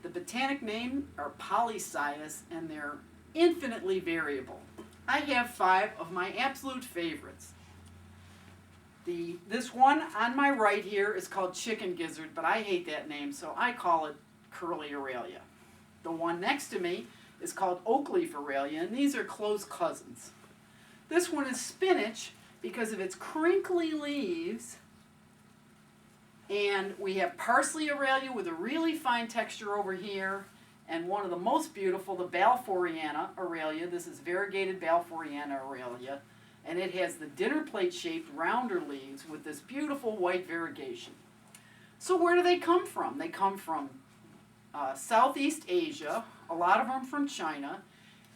The botanic name are polycius, and they're infinitely variable. I have 5 of my absolute favorites. This one on my right here is called chicken gizzard, but I hate that name, so I call it curly Aurelia. The one next to me is called oak leaf Aurelia, and these are close cousins. This one is spinach because of its crinkly leaves. And we have parsley Aurelia with a really fine texture over here. And one of the most beautiful, the balfouriana Aurelia. This is variegated balfouriana Aurelia. And it has the dinner plate shaped rounder leaves with this beautiful white variegation. So where do they come from? They come from Southeast Asia, a lot of them from China.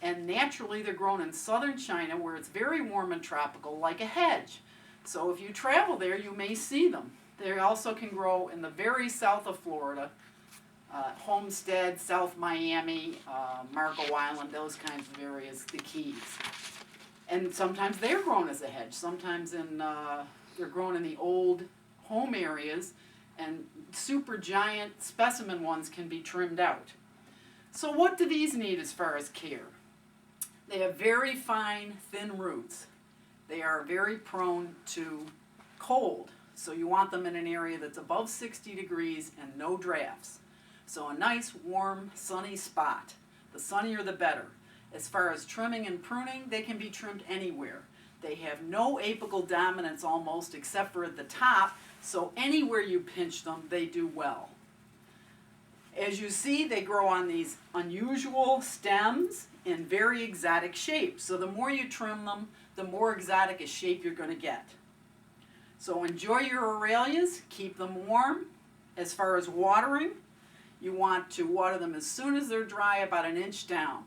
And naturally they're grown in southern China where it's very warm and tropical, like a hedge. So if you travel there, you may see them. They also can grow in the very south of Florida, Homestead, South Miami, Marco Island, those kinds of areas, the Keys. And sometimes they're grown as a hedge. Sometimes they're grown in the old home areas, and super giant specimen ones can be trimmed out. So what do these need as far as care? They have very fine, thin roots. They are very prone to cold. So you want them in an area that's above 60 degrees and no drafts. So a nice, warm, sunny spot. The sunnier the better. As far as trimming and pruning, they can be trimmed anywhere. They have no apical dominance almost except for at the top, so anywhere you pinch them, they do well. As you see, they grow on these unusual stems in very exotic shapes. So the more you trim them, the more exotic a shape you're going to get. So enjoy your Aurelias, keep them warm. As far as watering, you want to water them as soon as they're dry, about an inch down.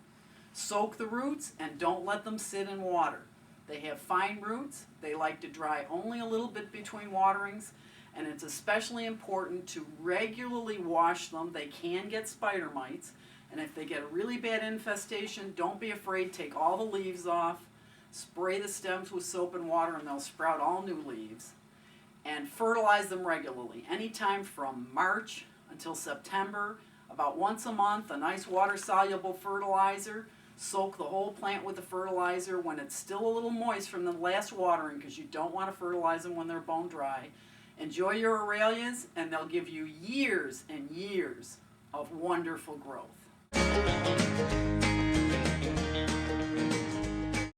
Soak the roots and don't let them sit in water. They have fine roots, they like to dry only a little bit between waterings, and it's especially important to regularly wash them. They can get spider mites, and if they get a really bad infestation, don't be afraid, take all the leaves off, spray the stems with soap and water, and they'll sprout all new leaves. And fertilize them regularly, anytime from March until September, about once a month, a nice water-soluble fertilizer. Soak the whole plant with the fertilizer when it's still a little moist from the last watering, because you don't want to fertilize them when they're bone dry. Enjoy your Aurelias, and they'll give you years and years of wonderful growth.